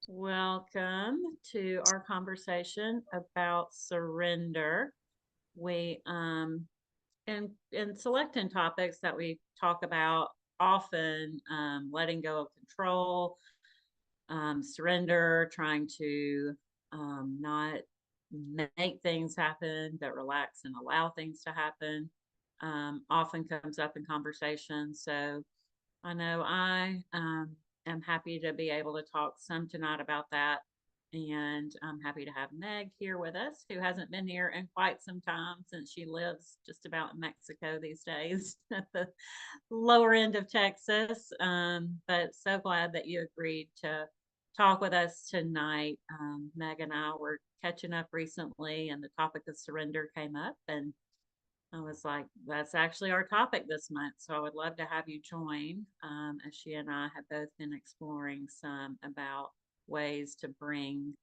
Welcome to our conversation about surrender. We in selecting topics that we talk about often, letting go of control, surrender, trying to not make things happen, but relax and allow things to happen. Often comes up in conversation. So I know I am happy to be able to talk some tonight about that. And I'm happy to have Meg here with us, who hasn't been here in quite some time since she lives just about in Mexico these days at the lower end of Texas. But so glad that you agreed to talk with us tonight. Meg and I were catching up recently, and the topic of surrender came up. And I was like, that's actually our topic this month. So I would love to have you join, as she and I have both been exploring some about ways to bring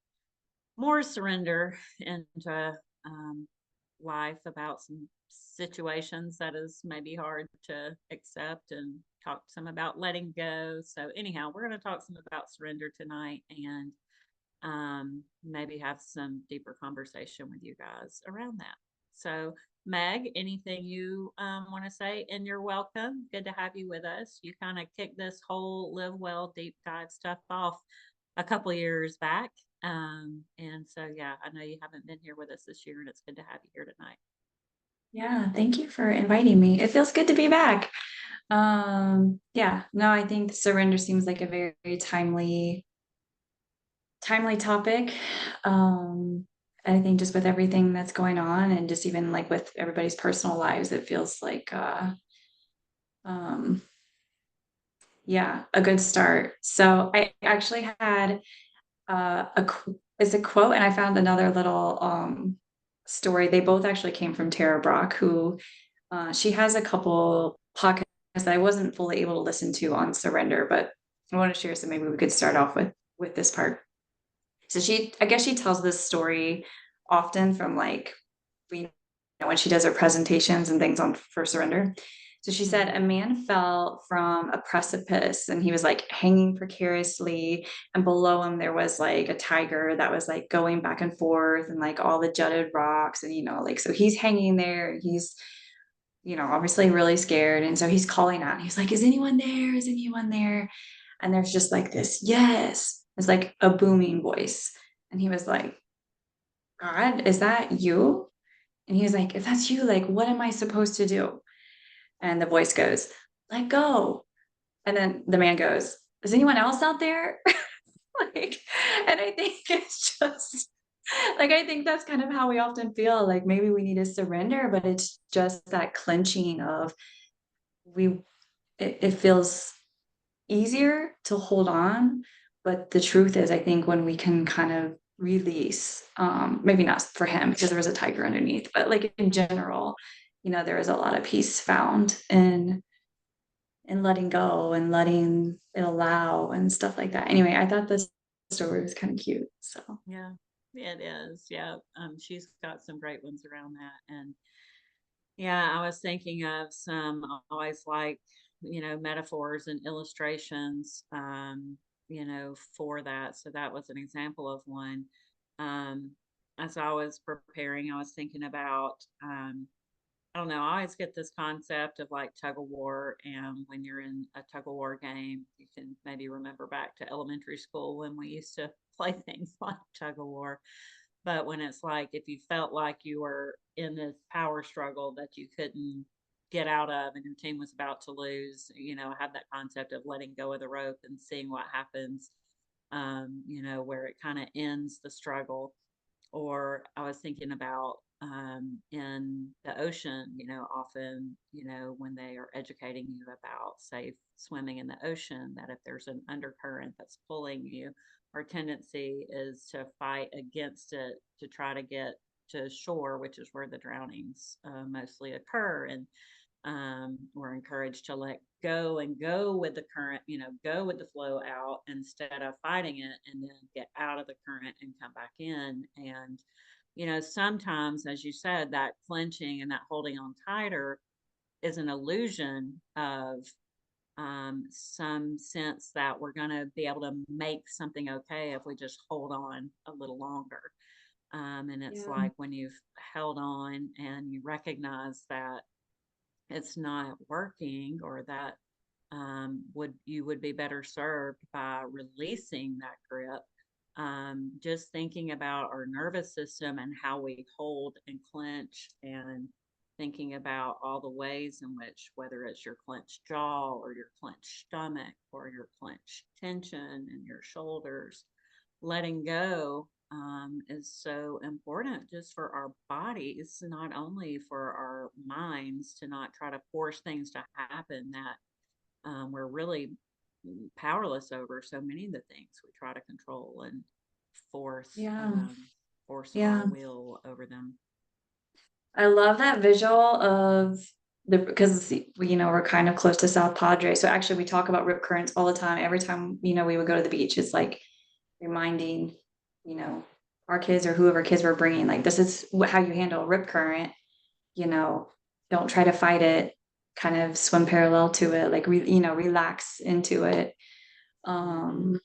more surrender into life, about some situations that is maybe hard to accept, and talk some about letting go. So, anyhow, we're going to talk some about surrender tonight, and maybe have some deeper conversation with you guys around that. So, Meg, anything you want to say? And you're welcome. Good to have you with us. You kind of kicked this whole Live Well deep dive stuff off a couple years back. And so, yeah, I know you haven't been here with us this year, and it's good to have you here tonight. Yeah, thank you for inviting me. It feels good to be back. Yeah, no, I think surrender seems like a very timely topic. I think just with everything that's going on and just even like with everybody's personal lives, it feels like um yeah, a good start. So I actually had it's a quote, and I found another little story. They both actually came from Tara Brock, who she has a couple podcasts that I wasn't fully able to listen to on surrender, but I want to share, so maybe we could start off with this part. So I guess she tells this story often from like when she does her presentations and things on for surrender. So she said a Hmm. man fell from a precipice and he was like hanging precariously, and below him there was like a tiger that was like going back and forth and like all the jutted rocks, and like so he's hanging there and he's obviously really scared. And so he's calling out. He's like, "Is anyone there? Is anyone there?" And there's just like this, yes. It's like a booming voice. And he was like, "God, is that you?" And he was like, "If that's you, like, what am I supposed to do?" And the voice goes, "Let go." And then the man goes, "Is anyone else out there?" Like, and I think it's just like, I think that's kind of how we often feel. Like maybe we need to surrender, but it's just that clenching of we it feels easier to hold on. But the truth is, I think when we can kind of release, maybe not for him because there was a tiger underneath, but like in general, there is a lot of peace found in letting go and letting it allow and stuff like that. Anyway, I thought this story was kind of cute. So Yeah, it is. Yeah. She's got some great ones around that. And yeah, I was thinking of some. I always like, metaphors and illustrations, for that. So that was an example of one. Um, as I was preparing, I was thinking about, I don't know, I always get this concept of like tug of war. And when you're in a tug of war game, you can maybe remember back to elementary school when we used to play things like tug of war. But when it's like, if you felt like you were in this power struggle that you couldn't get out of and your team was about to lose, have that concept of letting go of the rope and seeing what happens, where it kind of ends the struggle. Or I was thinking about, in the ocean, often, when they are educating you about safe swimming in the ocean, that if there's an undercurrent that's pulling you, our tendency is to fight against it to try to get to shore, which is where the drownings mostly occur. And we're encouraged to let go and go with the current, go with the flow out instead of fighting it, and then get out of the current and come back in. And, sometimes, as you said, that clenching and that holding on tighter is an illusion of some sense that we're going to be able to make something okay if we just hold on a little longer. And it's Yeah. like when you've held on and you recognize that it's not working, or that would be better served by releasing that grip. Just thinking about our nervous system and how we hold and clench, and thinking about all the ways in which, whether it's your clenched jaw or your clenched stomach or your clenched tension in your shoulders, letting go is so important just for our bodies, not only for our minds, to not try to force things to happen that we're really powerless over. So many of the things we try to control and force Yeah. force our Yeah. will over them. I love that visual of the because we're kind of close to South Padre. So actually we talk about rip currents all the time. Every time, we would go to the beach, it's like reminding, you know, our kids or whoever kids we're bringing, like this is how you handle a rip current, you know, don't try to fight it, kind of swim parallel to it, like relax into it. Mm-hmm. Um,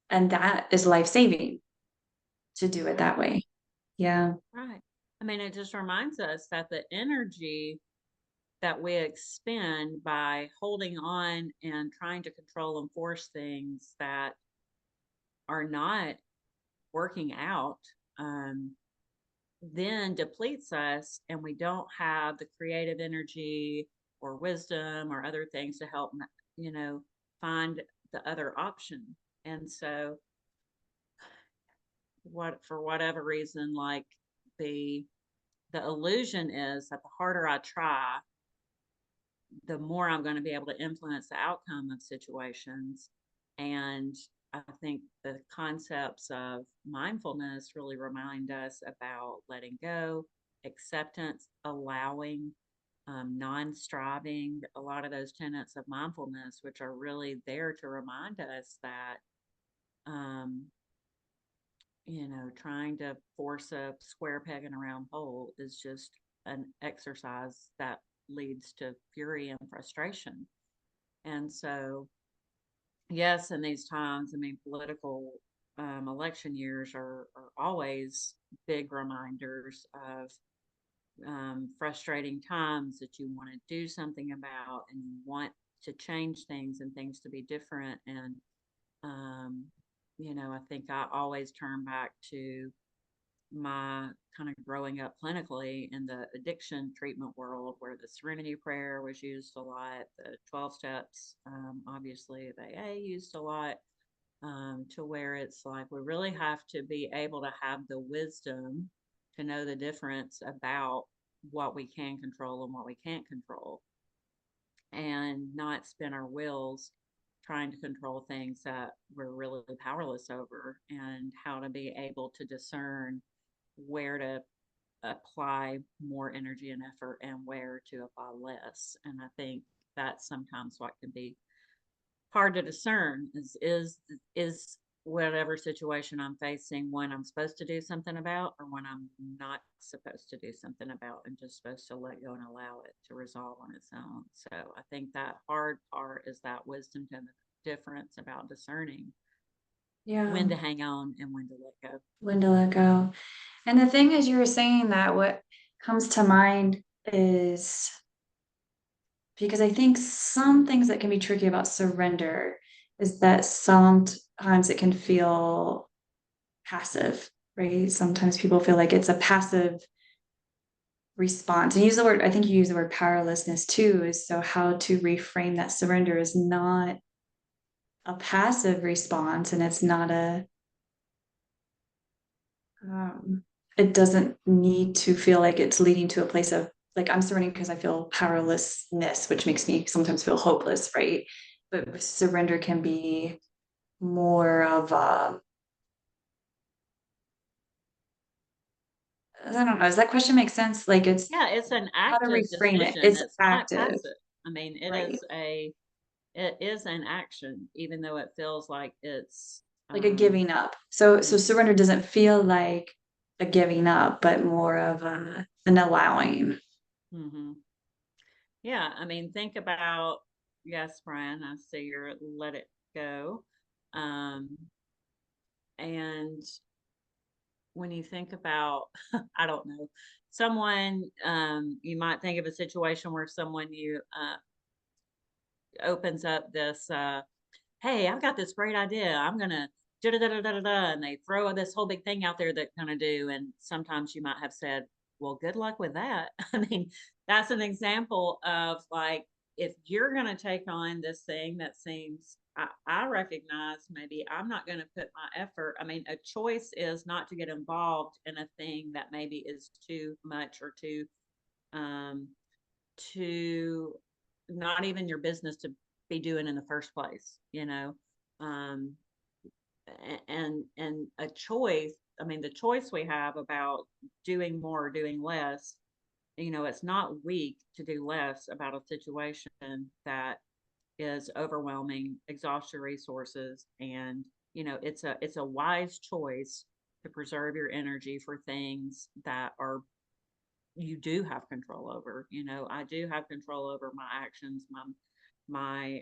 and that is life saving to do it Right. that way. Yeah. Right. I mean, it just reminds us that the energy that we expend by holding on and trying to control and force things that are not working out, um, then depletes us, and we don't have the creative energy or wisdom or other things to help, you know, find the other option. And so, what for whatever reason, like the the illusion is that the harder I try, the more I'm going to be able to influence the outcome of situations. And I think the concepts of mindfulness really remind us about letting go, acceptance, allowing, non striving, a lot of those tenets of mindfulness, which are really there to remind us that, um, trying to force a square peg in a round hole is just an exercise that leads to fury and frustration. And so, yes, in these times, I mean, political election years are always big reminders of frustrating times that you want to do something about, and you want to change things and things to be different. And, um, I think I always turn back to my kind of growing up clinically in the addiction treatment world, where the serenity prayer was used a lot, the 12 steps, obviously the AA used a lot, to where it's like we really have to be able to have the wisdom to know the difference about what we can control and what we can't control, and not spin our wheels trying to control things that we're really powerless over, and how to be able to discern where to apply more energy and effort and where to apply less. And I think that's sometimes what can be hard to discern is whatever situation I'm facing, when I'm supposed to do something about, or when I'm not supposed to do something about, and just supposed to let go and allow it to resolve on its own. So I think that hard part is that wisdom, to the difference about discerning Yeah. when to hang on and when to let go. When to let go. And the thing is, you were saying that what comes to mind is because I think some things that can be tricky about surrender is that sometimes it can feel passive, right? Sometimes people feel like it's a passive response. And use the word, I think you use the word powerlessness too, is so how to reframe that surrender is not a passive response, and it's not um, it doesn't need to feel like it's leading to a place of like I'm surrendering because I feel powerlessness, which makes me sometimes feel hopeless, right? But surrender can be more of a, I don't know, does that question make sense? Like it's Yeah, it's an how to active reframe it. decision. It's It's not active, passive. I mean, right? it is an action, even though it feels like it's Like a giving up. So mhm, surrender doesn't feel like a giving up, but more of an allowing. mhm. Yeah, I mean, think about. Yes, Brian, I see your let it go. Um, and when you think about, I don't know, someone, you might think of a situation where someone you opens up this hey, I've got this great idea. I'm gonna da da da da da da, da," and they throw this whole big thing out there that gonna do. And sometimes you might have said, "Well, good luck with that." I mean, that's an example of like if you're gonna take on this thing that seems I recognize maybe I'm not gonna put my effort. I mean, a choice is not to get involved in a thing that maybe is too much or um too not even your business to be doing in the first place, you know. Um, and a choice. I mean, the choice we have about doing more or doing less. You know, it's not weak to do less about a situation that is overwhelming, exhaust your resources, and it's a wise choice to preserve your energy for things that are you do have control over. You know, I do have control over my actions, my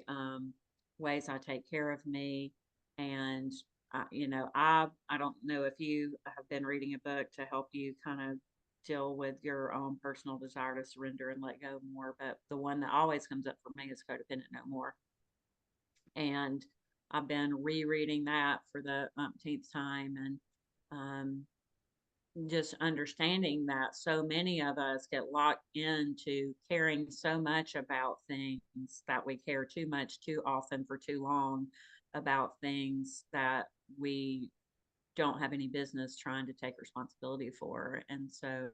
ways I take care of me, and I don't know if you have been reading a book to help you kind of deal with your own personal desire to surrender and let go more, but the one that always comes up for me is Codependent No More, and I've been rereading that for the umpteenth time, and um, just understanding that so many of us get locked into caring so much about things that we care too much too often for too long about things that we don't have any business trying to take responsibility for. And so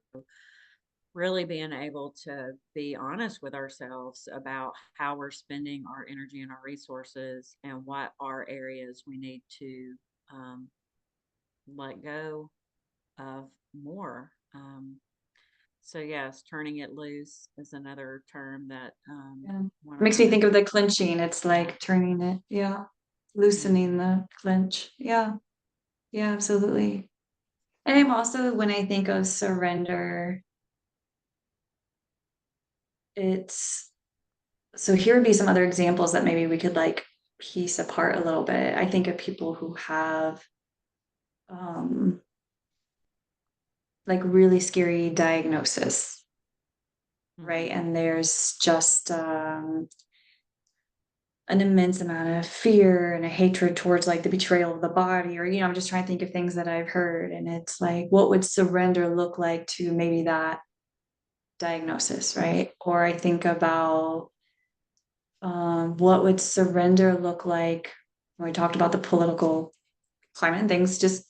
really being able to be honest with ourselves about how we're spending our energy and our resources and what are areas we need to um, let go of more. So yes, turning it loose is another term that Yeah. one of Makes my me think of mentors. the clinching. It's Yeah. like turning it, yeah, loosening Hmm. the clinch. Yeah, yeah, absolutely. And I'm also, when I think of surrender, it's so here would be some other examples that maybe we could like piece apart a little bit. I think of people who have um like really scary diagnosis, right? Hmm. And there's just an immense amount of fear and a hatred towards like the betrayal of the body, or I'm just trying to think of things that I've heard, and it's like, what would surrender look like to maybe that diagnosis, right? Or I think about what would surrender look like when we talked about the political climate and things just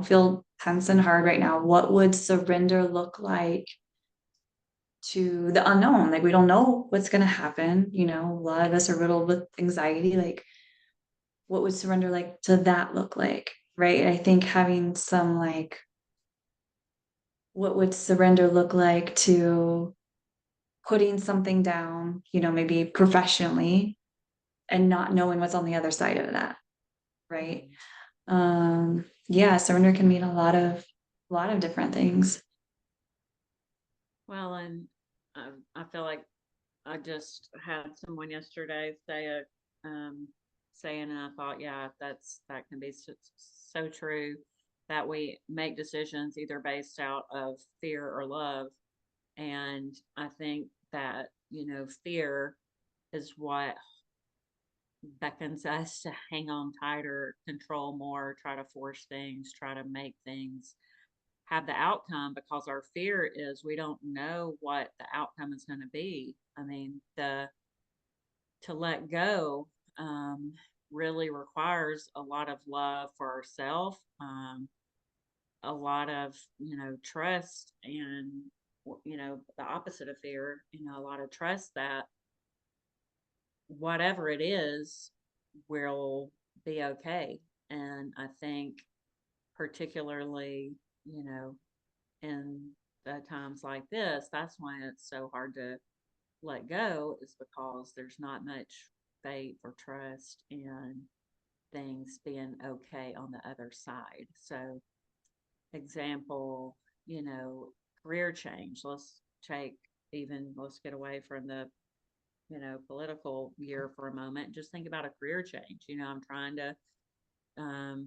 feel tense and hard right now. What would surrender look like to the unknown? Like, we don't know what's going to happen. A lot of us are riddled with anxiety. Like, what would surrender like to that look like, right? I think having some like, what would surrender look like to putting something down, maybe professionally, and not knowing what's on the other side of that, right? Hmm. Yeah, surrender can mean a lot of different things. Well, and I feel like I just had someone yesterday saying, and I thought, yeah, that can be so true that we make decisions either based out of fear or love. And I think that, fear is what beckons us to hang on tighter, control more, try to force things, try to make things have the outcome because our fear is we don't know what the outcome is going to be. I mean, the to let go really requires a lot of love for ourselves, a lot of trust, and the opposite of fear. A lot of trust that whatever it is will be okay. And I think, particularly, you know, in the times like this, that's why it's so hard to let go, is because there's not much faith or trust in things being okay on the other side. So, example, you know, career change. Let's get away from the political year for a moment. Just think about a career change. I'm trying to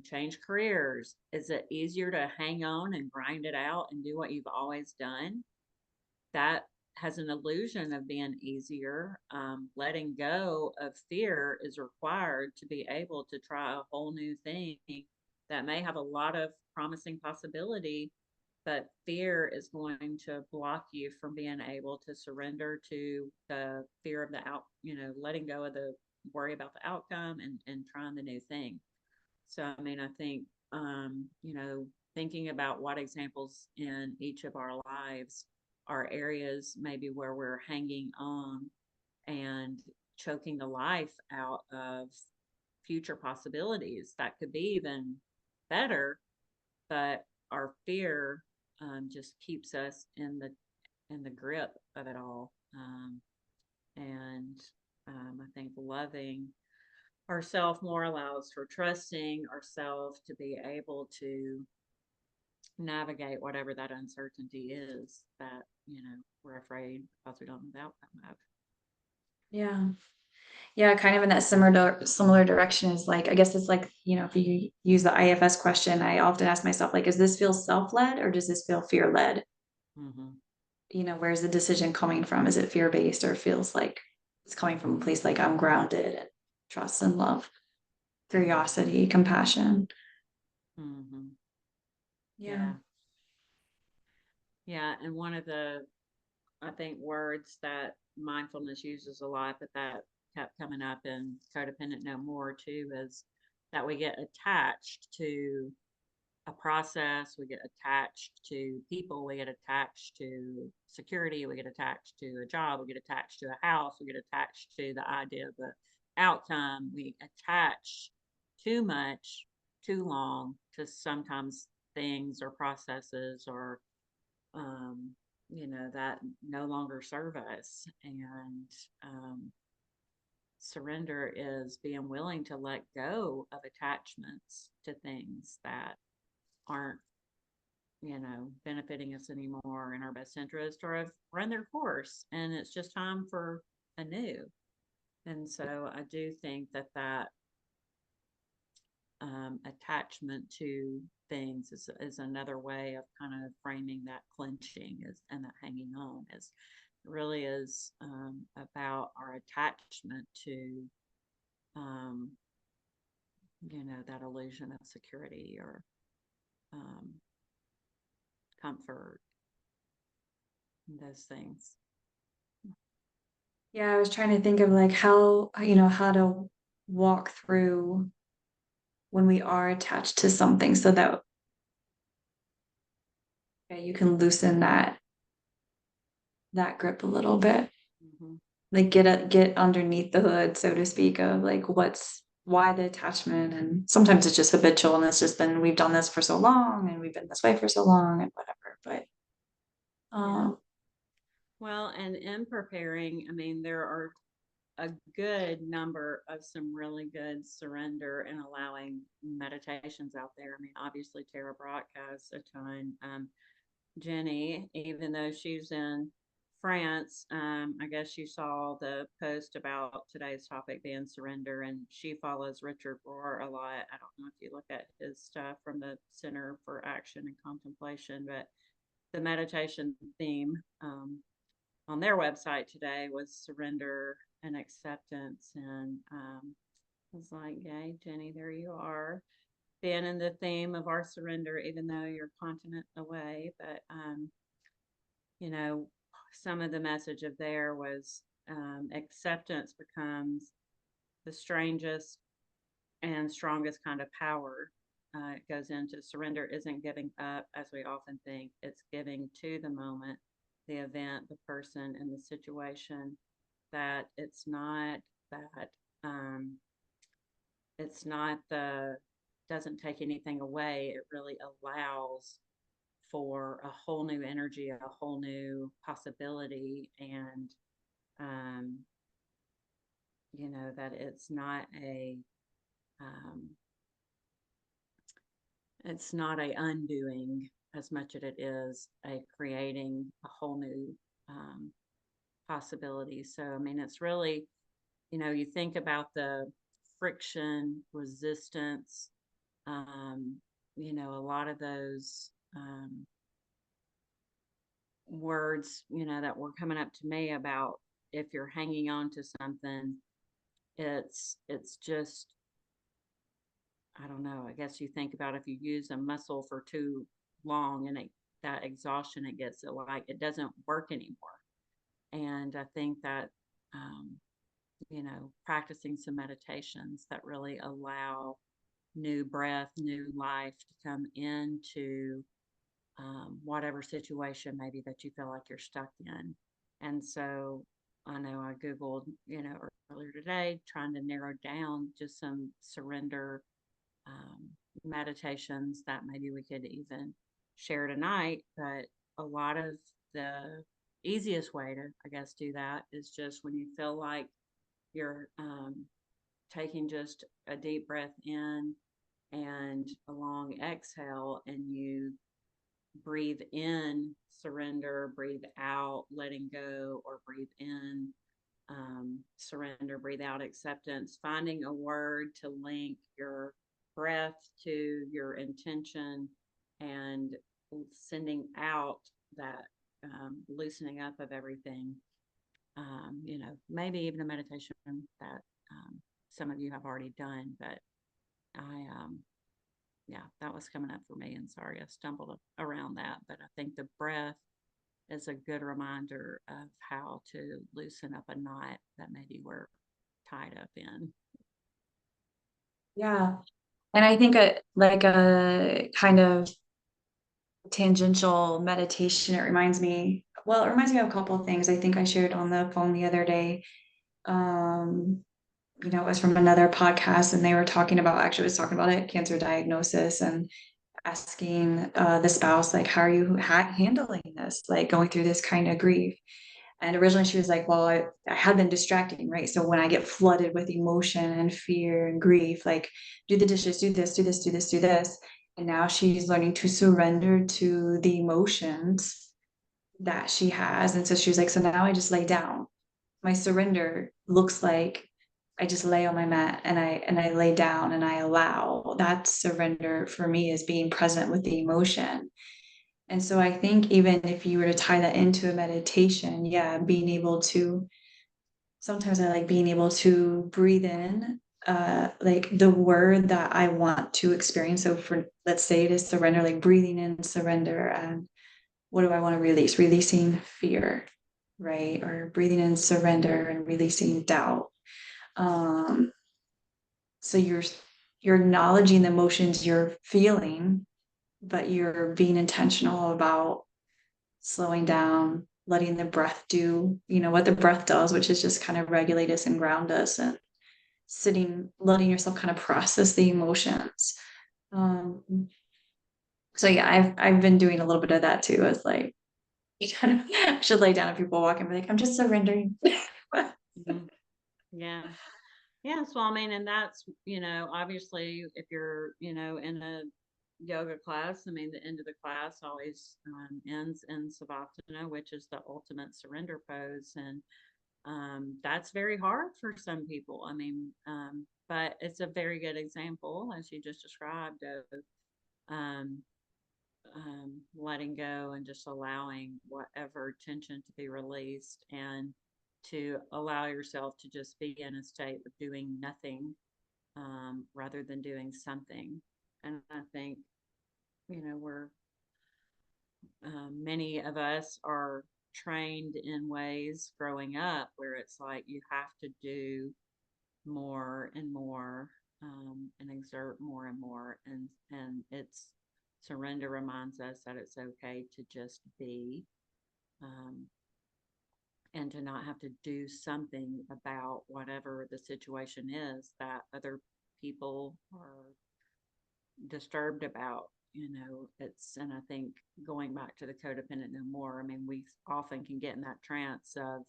change careers. Is it easier to hang on and grind it out and do what you've always done? That has an illusion of being easier. Letting go of fear is required to be able to try a whole new thing that may have a lot of promising possibility, but fear is going to block you from being able to surrender to the fear of the letting go of the worry about the outcome and trying the new thing. So, I mean, I think, thinking about what examples in each of our lives are areas maybe where we're hanging on and choking the life out of future possibilities that could be even better, but our fear just keeps us in the grip of it all. And I think loving ourself more allows for trusting ourselves to be able to navigate whatever that uncertainty is that we're afraid because we don't know the outcome of. Yeah. Yeah, kind of in that similar direction is like, I guess it's like, if you use the IFS question, I often ask myself, like, does this feel self-led or does this feel fear-led? Mm-hmm. Where's the decision coming from? Is it fear-based or feels like it's coming from a place like I'm grounded and trust and love, curiosity, compassion? Mm-hmm. Yeah. Yeah, yeah, and one of the I think words that mindfulness uses a lot, but that kept coming up in Codependent No More too, is that we get attached to a process, we get attached to people, we get attached to security, we get attached to a job, we get attached to a house, we get attached to the idea of the outcome. We attach too much, too long to sometimes things or processes or um, that no longer serve us. And surrender is being willing to let go of attachments to things that aren't, benefiting us anymore in our best interest or have run their course. And it's just time for a new. And so I do think that attachment to things is another way of kind of framing that clenching is and that hanging on is really is about our attachment to um, that illusion of security or um, comfort, those things. Yeah, I was trying to think of like how to walk through when we are attached to something so that you can loosen that grip a little bit. Mm-hmm. Like get underneath the hood, so to speak, of like why the attachment. And sometimes it's just habitual and it's just been we've done this for so long and we've been this way for so long and whatever. But Yeah. um Well, and in preparing, I mean, there are a good number of some really good surrender and allowing meditations out there. I mean, obviously, Tara Brock has a ton. Jenny, even though she's in France, I guess you saw the post about today's topic being surrender, and she follows Richard Rohr a lot. I don't know if you look at his stuff from the Center for Action and Contemplation, but the meditation theme on their website today was surrender and acceptance. And I was like, yay, Jenny, there you are. Being in the theme of our surrender, even though you're a continent away. But, you know, some of the message of there was acceptance becomes the strangest and strongest kind of power. It goes into surrender isn't giving up as we often think, it's giving to the moment, the event, the person, and the situation. That that um, it's not the doesn't take anything away. It really allows for a whole new energy, a whole new possibility, and um, that um, it's not a undoing as much as it is a creating a whole new um, possibilities. So, I mean, it's really, you think about the friction, resistance, um, a lot of those words, that were coming up to me about if you're hanging on to something, it's just, I don't know. I guess you think about if you use a muscle for too long and that exhaustion it gets, like it doesn't work anymore. And I think that, um, practicing some meditations that really allow new breath, new life to come into whatever situation maybe that you feel like you're stuck in. And so I know I Googled, earlier today, trying to narrow down just some surrender um, meditations that maybe we could even share tonight. But a lot of the easiest way to, I guess, do that is just when you feel like you're taking just a deep breath in and a long exhale, and you breathe in surrender, breathe out letting go, or breathe in surrender, breathe out acceptance, finding a word to link your breath to your intention, and sending out that loosening up of everything. Maybe even a meditation that some of you have already done, but yeah, that was coming up for me. And sorry, I stumbled around that, but I think the breath is a good reminder of how to loosen up a knot that maybe we're tied up in. Yeah. And I think like a kind of tangential meditation, it reminds me, well, it reminds me of a couple of things I think I shared on the phone the other day. Um, it was from another podcast, and they were talking about, actually was talking about it, cancer diagnosis, and asking the spouse, like, how are you handling this, like going through this kind of grief? And originally she was like, well, I had been distracting, right? So when I get flooded with emotion and fear and grief, like, do the dishes, do this, do this, do this, do this. And now she's learning to surrender to the emotions that she has. And so she was like, so now I just lay down. My surrender looks like I just lay on my mat, and I lay down and I allow. That surrender for me is being present with the emotion. And so I think even if you were to tie that into a meditation, yeah, being able to, sometimes I like being able to breathe in like the word that I want to experience. So for, let's say it is surrender, like breathing in surrender, and what do I want to release? Releasing fear, right? Or breathing in surrender and releasing doubt. Um, so you're acknowledging the emotions you're feeling, but you're being intentional about slowing down, letting the breath do, what the breath does, which is just kind of regulate us and ground us, and sitting, letting yourself kind of process the emotions. So yeah, I've been doing a little bit of that too. It's like, you kind of I should lay down if people walk in and be like, I'm just surrendering. Mhm. Yeah. Yeah. So, I mean, and that's, obviously if you're, in a yoga class, I mean, the end of the class always ends in Savasana, which is the ultimate surrender pose. And that's very hard for some people. I mean, but it's a very good example, as you just described, of um, letting go and just allowing whatever tension to be released, and to allow yourself to just be in a state of doing nothing rather than doing something. And I think, we're many of us are trained in ways growing up where it's like you have to do more and more, and exert more and more, and it's surrender reminds us that it's okay to just be, um, and to not have to do something about whatever the situation is that other people are disturbed about. It's, and I think going back to the codependent no more, I mean, we often can get in that trance of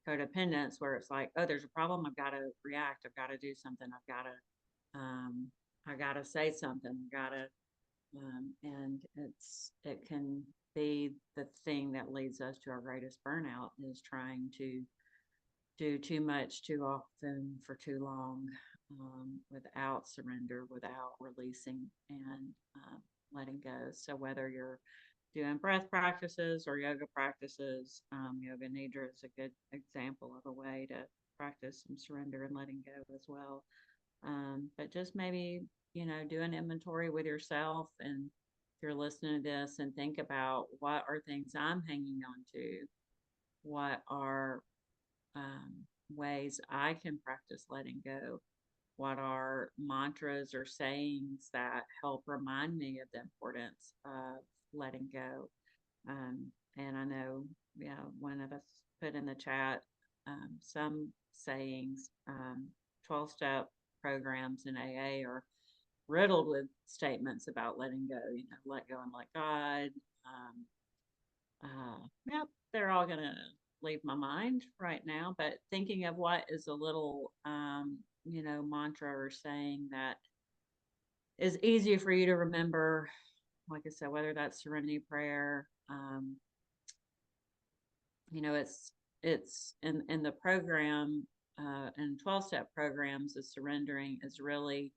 codependence where it's like, oh, there's a problem, I've got to react, I've got to do something, I got to say something, and it can be the thing that leads us to our greatest burnout, is trying to do too much too often for too long, without surrender, without releasing and letting go. So whether you're doing breath practices or yoga practices, yoga nidra is a good example of a way to practice some surrender and letting go as well. But just maybe, do an inventory with yourself, and if you're listening to this, and think about, what are things I'm hanging on to? What are ways I can practice letting go? What are mantras or sayings that help remind me of the importance of letting go? And I know, one of us put in the chat some sayings. 12-step programs in AA are riddled with statements about letting go, let go and let God. Yep, they're all going to leave my mind right now, but thinking of what is a little, mantra or saying that is easier for you to remember, like I said, whether that's serenity prayer. It's in the program, in 12-step programs, the surrendering is really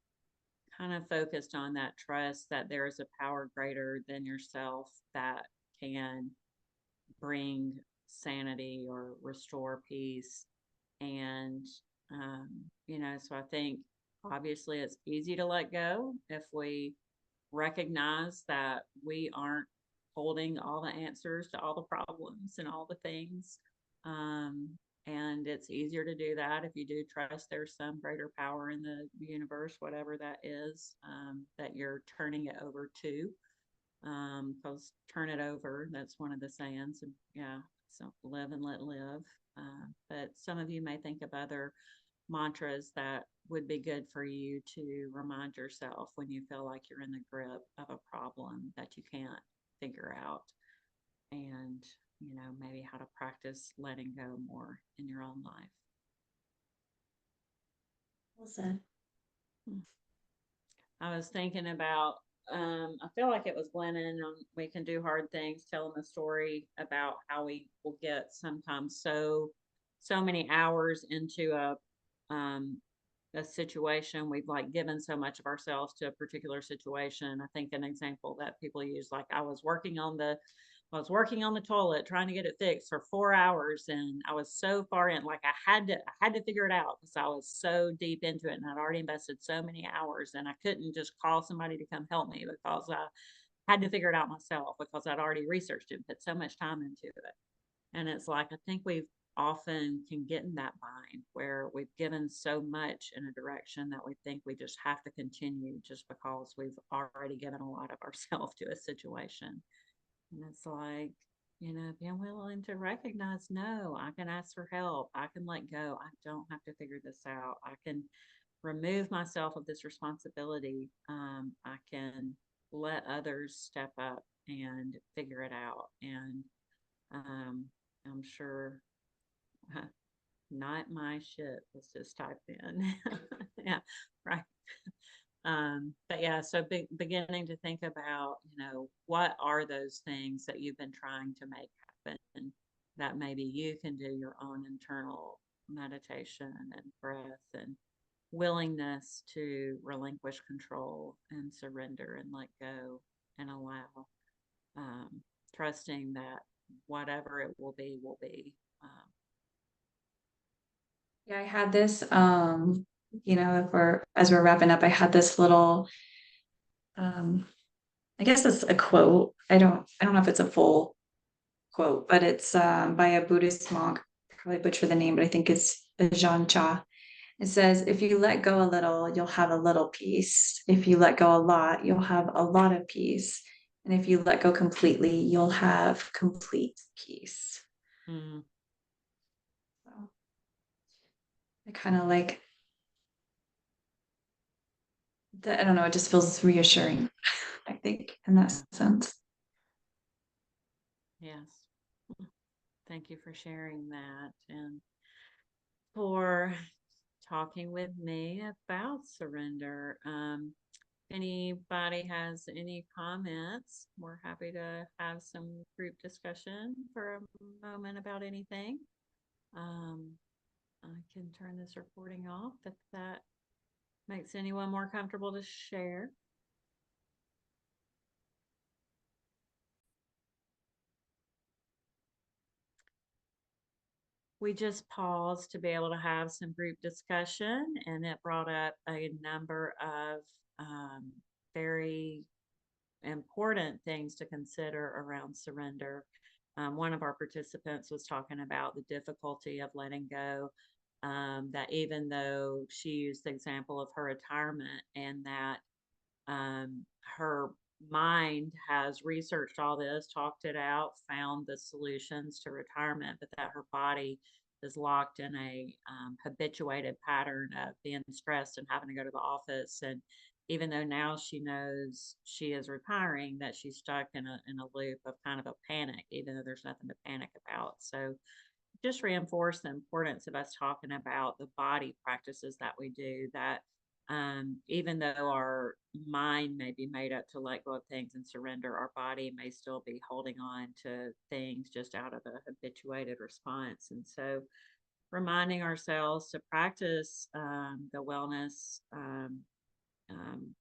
kind of focused on that trust that there is a power greater than yourself that can bring sanity or restore peace. And, so I think obviously it's easy to let go if we recognize that we aren't holding all the answers to all the problems and all the things. Um, and it's easier to do that if you do trust there's some greater power in the universe, whatever that is, that you're turning it over to. Because turn it over, that's one of the sayings. And yeah, so live and let live. But some of you may think of other mantras that would be good for you to remind yourself when you feel like you're in the grip of a problem that you can't figure out. And, maybe how to practice letting go more in your own life. Well said. I was thinking about, I feel like it was Glennon on We Can Do Hard Things, telling the story about how we will get sometimes so many hours into a situation. We've like given so much of ourselves to a particular situation. I think an example that people use, like I was working on the toilet trying to get it fixed for 4 hours, and I was so far in, like I had to figure it out because I was so deep into it, and I'd already invested so many hours, and I couldn't just call somebody to come help me because I had to figure it out myself, because I'd already researched it and put so much time into it. And it's like, I think we've often can get in that bind where we've given so much in a direction that we think we just have to continue just because we've already given a lot of ourselves to a situation. And it's like, being willing to recognize, no, I can ask for help. I can let go. I don't have to figure this out. I can remove myself of this responsibility. I can let others step up and figure it out. And I'm sure not my shit was just typed in. Yeah, right. But yeah, so beginning to think about, what are those things that you've been trying to make happen, that maybe you can do your own internal meditation and breath and willingness to relinquish control and surrender and let go and allow, trusting that whatever it will be, will be. Yeah, I had this, as we're wrapping up, I had this little, I guess it's a quote. I don't know if it's a full quote, but it's by a Buddhist monk. Probably butcher the name, but I think it's Ajahn Chah. It says, if you let go a little, you'll have a little peace. If you let go a lot, you'll have a lot of peace. And if you let go completely, you'll have complete peace. Mm. So I kind of like that. I don't know, it just feels reassuring, I think, in that sense. Yes. Thank you for sharing that, and for talking with me about surrender. anybody has any comments, we're happy to have some group discussion for a moment about anything. I can turn this recording off if that makes anyone more comfortable to share. We just paused to be able to have some group discussion, and it brought up a number of very important things to consider around surrender. One of our participants was talking about the difficulty of letting go, that even though she used the example of her retirement and that her mind has researched all this, talked it out, found the solutions to retirement, but that her body is locked in a habituated pattern of being stressed and having to go to the office. And even though now she knows she is retiring, that she's stuck in a loop of kind of a panic, even though there's nothing to panic about. So just reinforce the importance of us talking about the body practices that we do, that even though our mind may be made up to let go of things and surrender, our body may still be holding on to things just out of a habituated response. And so reminding ourselves to practice the wellness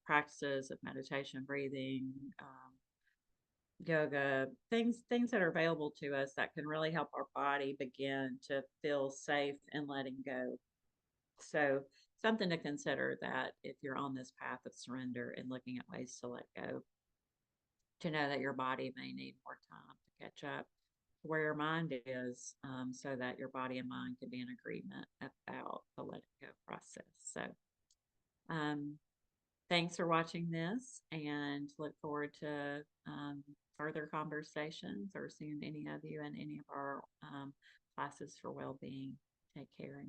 practices of meditation, breathing, yoga, things that are available to us that can really help our body begin to feel safe and letting go. So something to consider, that if you're on this path of surrender and looking at ways to let go, to know that your body may need more time to catch up to where your mind is, so that your body and mind can be in agreement about the letting go process. So thanks for watching this, and look forward to further conversations or seeing any of you in any of our classes for well-being. Take care.